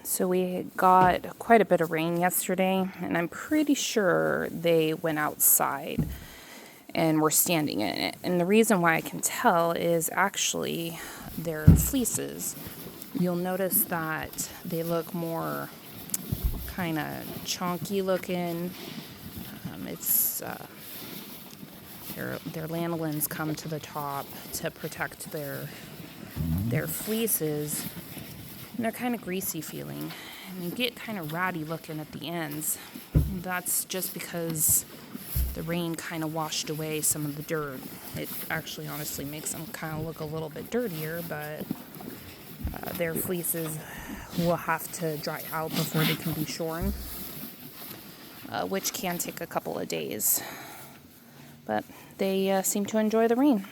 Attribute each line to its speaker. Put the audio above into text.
Speaker 1: So we got quite a bit of rain yesterday, and I'm pretty sure they went outside and were standing in it. And the reason why I can tell is actually their fleeces. You'll notice that they look more kind of chunky looking. It's their lanolins come to the top to protect their fleeces. And they're kind of greasy feeling, and you get kind of ratty looking at the ends. That's just because the rain kind of washed away some of the dirt. It actually honestly makes them kind of look a little bit dirtier, but their fleeces will have to dry out before they can be shorn, which can take a couple of days. But they seem to enjoy the rain.